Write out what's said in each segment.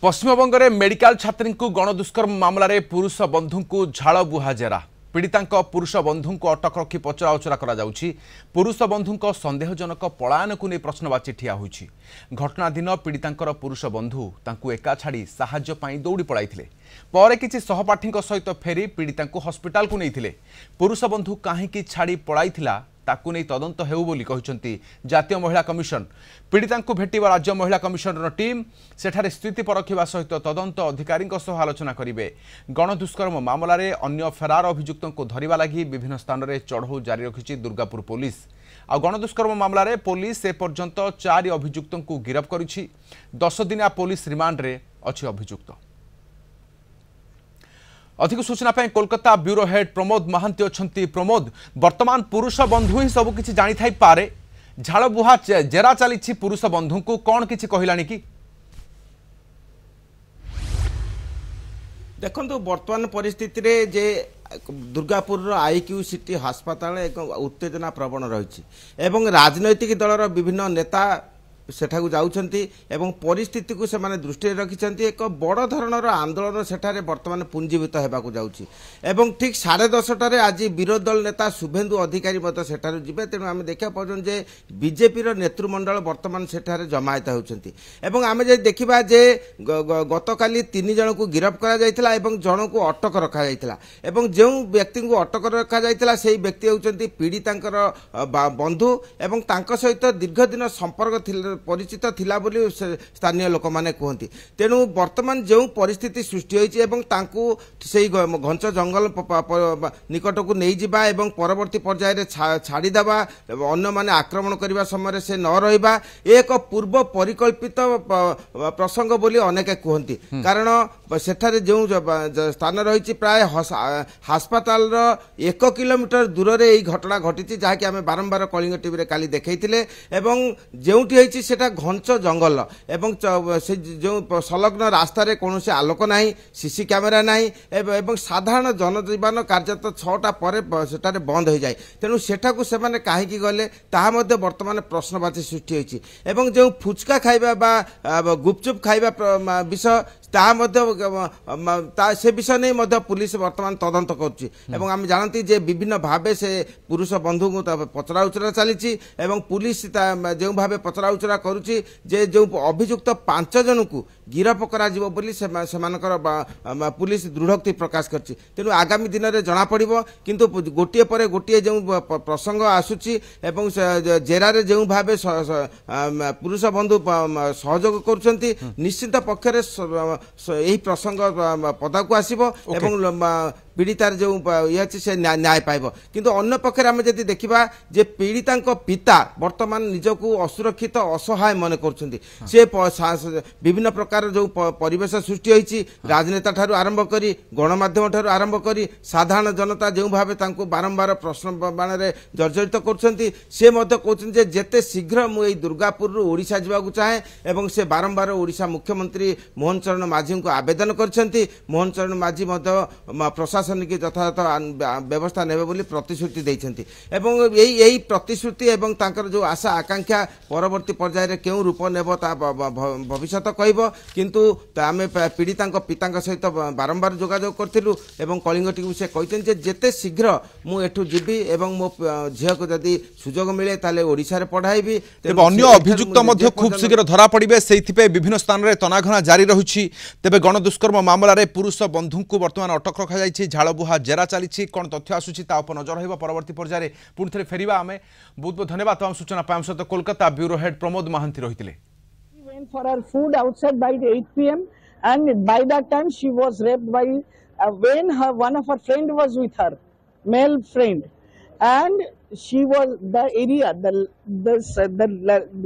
पश्चिमबंग में मेडिकल छात्री को गणदुष्कर्म मामलें पुरुष बंधु को झाड़ बुहा जेरा पीड़िता पुरुष बंधु को अटक रखी पचराउचरा पुरुष बंधु सन्देहजनक पलायन को नहीं प्रश्नवाची ठिया होईछि। घटना दिन पीड़िता पुरुष बंधु तांकु एका छाड़ी साहाय्य पाई दौड़ी पड़ाइथिले। पर किछि सहपाठी सहित फेरी पीड़िता हस्पिटाल को नहीं पुरुष बंधु कहीं छाड़ी पड़ाइथिला ताकू नहीं तदंत हेउ बोली कहिसंती जातीय महिला कमिशन। पीड़िता भेटिबा राज्य महिला कमिशनर टीम सेठारे स्थिति परखिबा सहित तदंत अधिकारी आलोचना करिवे। गणदुष्कर्म मामलें अन्य फेरार अभियुक्त को धरिबा लागि विभिन्न स्थान में चढ़ऊ जारी रखिछि दुर्गापुर पुलिस। आ गणदुष्कर्म मामलें पुलिस ए पर्यंत 4 अभियुक्त को गिरफ्त करिछि। 10 दिनिया पुलिस रिमांड रे अछि अभियुक्त। अधिक सूचना पाई कोलकाता ब्यूरो हेड प्रमोद महांती अच्छी। प्रमोद, वर्तमान पुरुष बंधु ही सब किछि जानि थाई पारे, झाड़ बुहा जेरा चली पुरुष बंधु को कौन किछि कहलानी कि? देखो वर्तमान परिस्थिति रे जे दुर्गापुर आईक्यू सिटी अस्पताल एक उत्तेजना प्रवण रही एवं राजनैतिक दलर विभिन्न नेता सेठाकु जाउछंती एवं परिस्थिति को सेमाने दृष्टि रखिछंती। एक बड़ धरणर आंदोलन सेठारे वर्तमान पुंजीभूत हेबाकु जाउछि एवं ठीक 10:30 आज विरोधी दल नेता शुभेन्दु अधिकारी मत सेठारु जिबे। तेणु आमे देखा पाउछन जे बीजेपी रो नेतृमंडल वर्तमान सेठारे जमायत होउछंती एवं आमे जे देखिबा जे गतकाली 3 जन को गिरफ्त करा जायतिला एवं जन को अटक रखा जायतिला एवं जे व्यक्ति को अटक रखा जायतिला सेही व्यक्ति होउछंती पीड़ितांकर बंधु एवं तांक सहित दीर्घ दिन संपर्क परिचित थिला बोली स्थानीय लोक माने कहती। तेणु वर्तमान जो परिस्थिति सृष्टि होइछि एवं तांकु सेही घंच जंगल निकट को नहीं जिबा एवं परवर्ती पर्याय रे छाड़ी देबा अन्य माने आक्रमण करबा समय से न रहिबा एक पूर्व परिकल्पित प्रसंग बोली अनेक कहती। कारण सेठारे जो स्थान रही प्राय अस्पताल 1 किलोमीटर दूर रे एई घटना घटी जहाँकि आम बारंबार कलिंग टीवी रे काली देखैथिले एवं जोठी होइछि सेटा घंच जंगल एवं से जो संलग्न रास्ता रे कौन से आलोक नहीं, सीसी कैमेरा नहीं एवं साधारण जनजीवन कार्य तो 6टा पर सेटारे बंद हो जाए। तेणु सेठा को सेमाने काहेकि गले ताहा मध्ये वर्तमान प्रश्नवाची सृष्टि होइछि एवं जो फुचका खाइबा बा गुपचुप खाइबा विषय से विषय नहीं पुलिस वर्तमान तदंत करुच्ची एवं आम जानती जे विभिन्न भावे से पुरुष बंधु को पचरा उचरा चली पुलिस जो भावे पचरा उचरा करुच्ची जे जो अभियुक्त 5 जन को गिरफ्त करा जिवो बोली सेमानकर पुलिस दृढ़ोक्ति प्रकाश करछि। तेणु आगामी दिन में जना पड़िबो किंतु गोटिए पर गोटिए जो प्रसंग आसुची एवं जेरारे जो भावे पुरुष बंधु सहयोग करुछंती निश्चित पक्षरे यही प्रसंग पदा को आसीबो एवं पीड़ितार जो ये से न्याय पाइब। किंतु अन्य पक्षे आम जदि देखा जे पीड़िता पिता वर्तमान निजको असुरक्षित असहाय मन कर विभिन्न प्रकार जो परिवेश सृष्टि होती राजनेता ठारू आरंभ करी गणमाध्यम ठारू आरंभ करी साधारण जनता जो भाव बारंबार प्रश्न बाण जर्जरित कर जेते शीघ्र मुझे दुर्गापुर ओडिशा जावाक चाहे एवं से बारंबार ओडिशा मुख्यमंत्री मोहन चरण माझी को आवेदन करछंती। मोहन चरण माझी प्रशासन की यथायथ व्यवस्था नेबे बोली प्रतिश्रुति देइछंती एवं यही प्रतिश्रुति एवं तांकर जो आशा आकांक्षा परवर्ती पर्याय रे केउ रूप नेबो ता भविष्यत कहबो। किंतु आमे पीड़िता पिता सहित बारंबार जोगाजोग करथिलु एवं कलिंगटी से कहते जे जेते शीघ्र मु एठू जीबी एवं मो झिया को जदी सुजोग मिले ताले ओडिसा रे पढाइबी। तेबे अन्य अभियुक्त मध्ये खूब शीघ्र धरा पड़िबे सेइथिपे विभिन्न स्थान रे तनाघना जारी रहुछि। तेबे गणदुष्कर्म मामलारे पुरुष बंधु को वर्तमान अटक रखा जाइछि। झाड़बुहा जेरा चली कौन तथ्य आसूची नजर रहा परवर्ती पर्याय पुणी थे फेरिबा। आमे बहुत बहुत धन्यवाद तमाम सूचना पाम सहित कोलकाता ब्यूरो हेड प्रमोद महांती रही। For her food outside by 8 p.m. and by that time she was raped by when one of her friend was with her, male friend, and she was the area the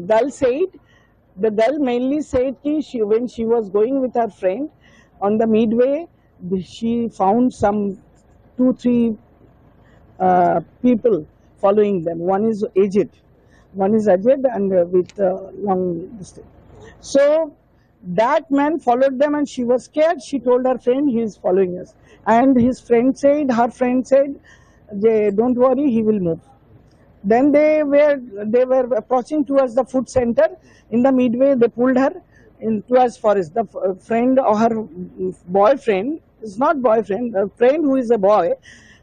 girl said the girl mainly said ki when she was going with her friend on the midway she found some 2-3 people following them. One is aged and with long distance. So that man followed them and she was scared. She told her friend he is following us, and her friend said don't worry, he will move. Then they were approaching towards the food center. In the midway they pulled her in towards forest. The friend or her boyfriend is not boyfriend. The friend who is a boy,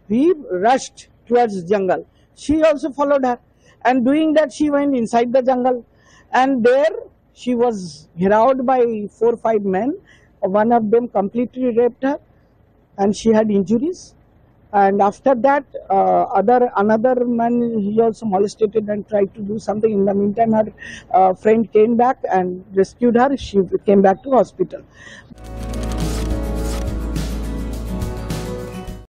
he rushed towards jungle. She also followed her, and doing that she went inside the jungle, and there she was harassed by 4 or 5 men. One of them completely raped her, and she had injuries. And after that, another man, he also molested and tried to do something. In the meantime, her friend came back and rescued her. She came back to hospital.